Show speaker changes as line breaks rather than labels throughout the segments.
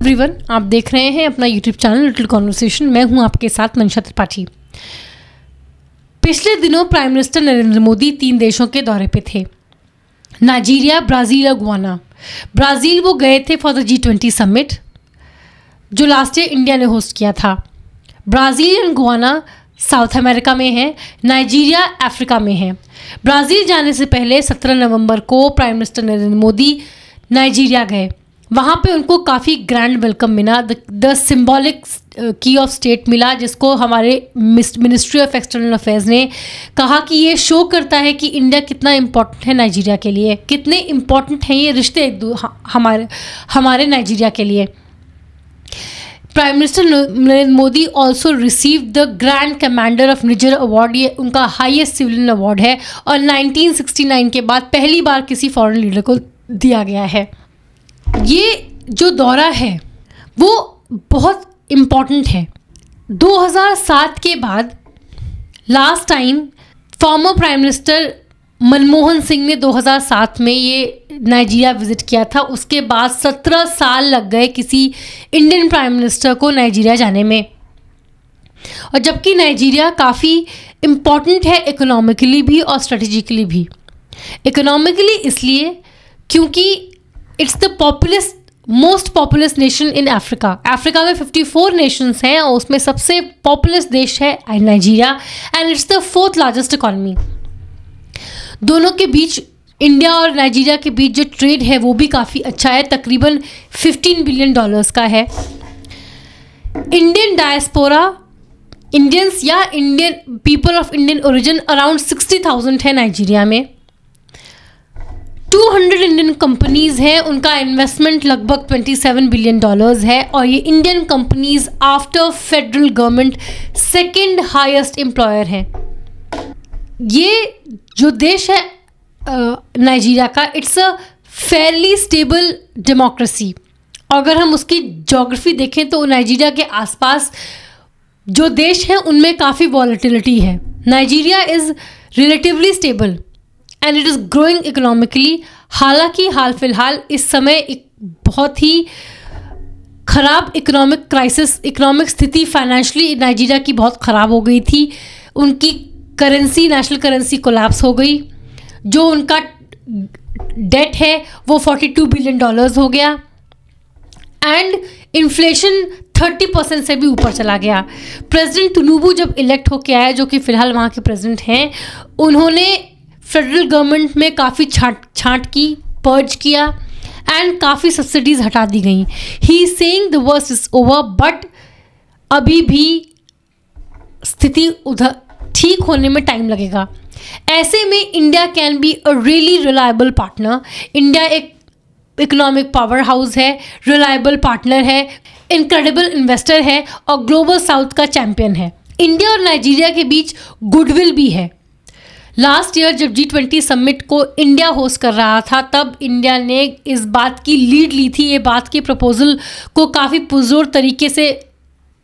Everyone, आप देख रहे हैं अपना यूट्यूब चैनल लिटिल कॉन्वर्सेशन। मैं हूं आपके साथ मंशा त्रिपाठी। पिछले दिनों प्राइम मिनिस्टर नरेंद्र मोदी 3 देशों के दौरे पे थे, नाइजीरिया, ब्राज़ील और गुआना। ब्राज़ील वो गए थे फॉर द G20 समिट जो लास्ट ईयर इंडिया ने होस्ट किया था। Brazil and Guana south America में है, नाइजीरिया अफ्रीका में है। ब्राज़ील जाने से पहले 17 नवंबर को prime minister Narendra Modi Nigeria गए। वहाँ पे उनको काफ़ी ग्रैंड वेलकम मिला, द सिंबॉलिक की ऑफ स्टेट मिला, जिसको हमारे मिनिस्ट्री ऑफ एक्सटर्नल अफेयर्स ने कहा कि ये शो करता है कि इंडिया कितना इम्पोर्टेंट है नाइजीरिया के लिए, कितने इम्पोर्टेंट हैं ये रिश्ते हमारे नाइजीरिया के लिए। Prime minister Narendra Modi also receive the grand commander of निजर अवार्ड। ये उनका हाईएस्ट सिविलियन अवार्ड है और 1969 के बाद पहली बार किसी फॉरेन लीडर को दिया गया है। ये जो दौरा है वो बहुत इम्पॉर्टेंट है। 2007 के बाद last time former prime minister Manmohan Singh ने 2007 में ये नाइजीरिया विज़िट किया था। उसके बाद 17 साल लग गए किसी इंडियन प्राइम मिनिस्टर को नाइजीरिया जाने में। और जबकि नाइजीरिया काफ़ी इम्पॉर्टेंट है इकोनॉमिकली भी और स्ट्रेटेजिकली भी। इकोनॉमिकली इसलिए क्योंकि it's the most populous nation in Africa. Africa में 54 नेशंस हैं और उसमें सबसे पॉपुलस देश है Nigeria and it's the 4th largest economy. दोनों के बीच, इंडिया और नाइजीरिया के बीच जो ट्रेड है वो भी काफ़ी अच्छा है, तकरीबन $15 बिलियन का है। इंडियन डायस्पोरा, इंडियंस या Indian people of Indian origin around 60,000 है नाइजीरिया में। 200 इंडियन कंपनीज हैं, उनका इन्वेस्टमेंट लगभग $27 बिलियन है और ये Indian companies after federal government second highest employer हैं। ये जो देश है नाइजीरिया का, it's a fairly stable democracy. अगर हम उसकी ज्योग्राफी देखें तो नाइजीरिया के आसपास जो देश हैं उनमें काफ़ी वॉलेटिलिटी है। Nigeria is relatively stable and it is growing economically. हालांकि हाल फिलहाल इस समय एक बहुत ही ख़राब इकोनॉमिक स्थिति फाइनेंशियली नाइजीरिया की बहुत ख़राब हो गई थी। उनकी करेंसी, नेशनल करेंसी कोलैप्स हो गई। जो उनका डेट है वो $42 बिलियन हो गया एंड इन्फ्लेशन 30% से भी ऊपर चला गया। प्रेसिडेंट तिनुबू जब इलेक्ट होके आए, जो कि फ़िलहाल वहाँ के प्रेसिडेंट हैं, उन्होंने फेडरल गवर्नमेंट में काफ़ी छांट की, पर्ज किया एंड काफ़ी सब्सिडीज़ हटा दी गई। He saying the worst is over, but अभी भी स्थिति उधर ठीक होने में टाइम लगेगा। ऐसे में India can be a really reliable partner. India एक इकोनॉमिक पावर हाउस है, रिलायबल पार्टनर है, इनक्रेडिबल इन्वेस्टर है और ग्लोबल साउथ का चैम्पियन है। इंडिया और नाइजीरिया के बीच गुडविल भी है। लास्ट ईयर जब G20 समिट को इंडिया होस्ट कर रहा था, तब इंडिया ने इस बात की लीड ली थी, ये बात की प्रपोजल को काफ़ी पुरजोर तरीके से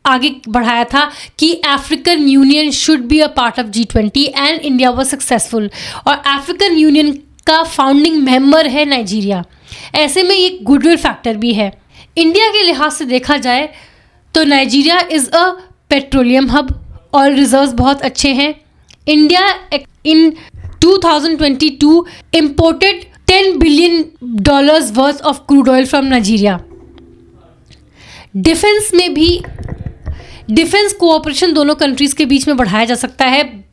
आगे बढ़ाया था कि African union should be a part of G20 and India was successful. और अफ्रीकन यूनियन का फाउंडिंग मेंबर है नाइजीरिया। ऐसे में ये गुडविल फैक्टर भी है। इंडिया के लिहाज से देखा जाए तो Nigeria is a petroleum hub और रिजर्व्स बहुत अच्छे हैं। India in 2022 imported $10 billion worth of crude oil from Nigeria. Defence में भी डिफेंस कोऑपरेशन दोनों कंट्रीज़ के बीच में बढ़ाया जा सकता है।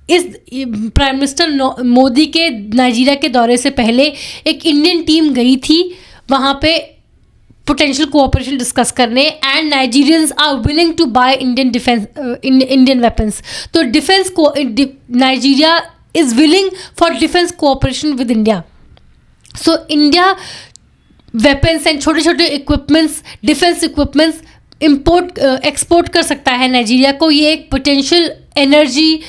इस प्राइम मिनिस्टर मोदी के नाइजीरिया के दौरे से पहले एक इंडियन टीम गई थी वहाँ पे पोटेंशियल कोऑपरेशन डिस्कस करने and Nigerians are willing to buy Indian weapons. तो Nigeria is willing for defence cooperation with India. So India weapons and छोटे छोटे इक्विपमेंट्स, डिफेंस इक्विपमेंट्स एक्सपोर्ट कर सकता है नाइजीरिया को। ये एक पोटेंशियल एनर्जी,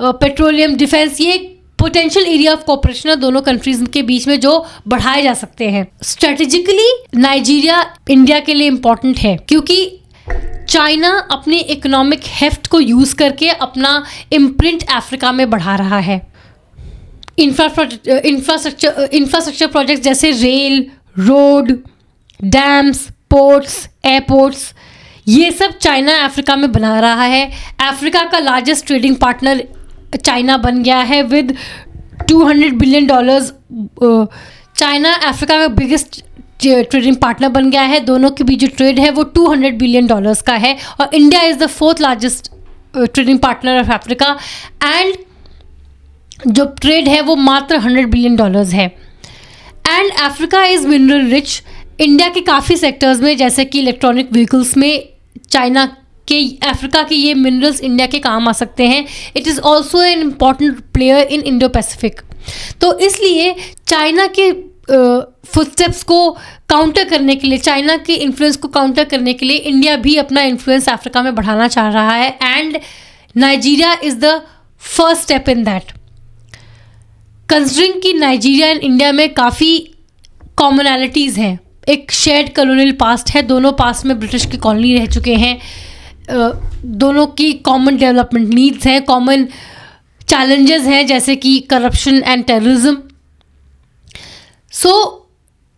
पेट्रोलियम, डिफेंस, ये एक पोटेंशियल एरिया ऑफ कोऑपरेशन है दोनों कंट्रीज के बीच में जो बढ़ाए जा सकते हैं। स्ट्रेटेजिकली नाइजीरिया इंडिया के लिए इम्पॉर्टेंट है क्योंकि चाइना अपने इकोनॉमिक हेफ्ट को यूज़ करके अपना इम्प्रिंट अफ्रीका में बढ़ा रहा है। इंफ्रास्ट्रक्चर प्रोजेक्ट्स जैसे rail, road, dams, ports, airports, ये सब चाइना अफ्रीका में बना रहा है। अफ्रीका का लार्जेस्ट ट्रेडिंग पार्टनर चाइना बन गया है विद $200 बिलियन। चाइना अफ्रीका का बिगेस्ट ट्रेडिंग पार्टनर बन गया है। दोनों के बीच जो ट्रेड है वो $200 बिलियन का है और India is the 4th largest trading partner of Africa and जो ट्रेड है वो मात्र $100 बिलियन है। And Africa is mineral rich. India के काफ़ी सेक्टर्स में जैसे कि इलेक्ट्रॉनिक व्हीकल्स में चाइना के अफ्रीका के ये मिनरल्स इंडिया के काम आ सकते हैं। It is also an important player in Indo Pacific. तो इसलिए चाइना के फुटस्टेप्स को काउंटर करने के लिए, चाइना के इन्फ्लुएंस को काउंटर करने के लिए इंडिया भी अपना इन्फ्लुएंस अफ्रीका में बढ़ाना चाह रहा है and Nigeria is the first step in that. Considering कि नाइजीरिया एंड इंडिया में काफ़ी कॉमनैलिटीज़ हैं, एक शेयर्ड कॉलोनियल पास्ट है, दोनों पास्ट में ब्रिटिश की कॉलोनी रह चुके हैं, दोनों की कॉमन डेवलपमेंट नीड्स हैं, कॉमन चैलेंजेस हैं जैसे कि corruption and terrorism. So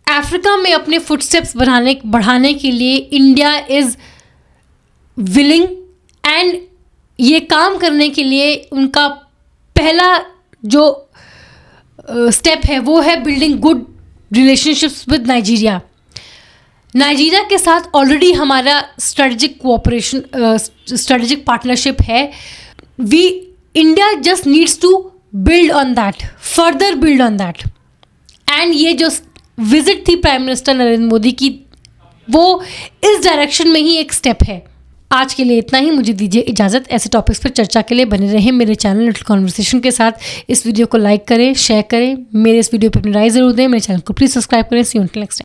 Africa में अपने फुटस्टेप्स बढ़ाने के लिए इंडिया इज़ विलिंग एंड ये काम करने के लिए उनका पहला जो स्टेप है वो है building good relationships with Nigeria. Nigeria के साथ ऑलरेडी हमारा स्ट्रेटेजिक पार्टनरशिप है। India just needs to build on that, further build on that. And ये जो विजिट थी प्राइम मिनिस्टर नरेंद्र मोदी की वो इस डायरेक्शन में ही एक स्टेप है। आज के लिए इतना ही, मुझे दीजिए इजाज़त। ऐसे टॉपिक्स पर चर्चा के लिए बने रहें मेरे चैनल लिटिल कॉन्वर्सेशन के साथ। इस वीडियो को लाइक करें, शेयर करें, मेरे इस वीडियो पर अपनी राय ज़रूर दें। मेरे चैनल को प्लीज़ सब्सक्राइब करें। सी यू अंटिल नेक्स्ट टाइम।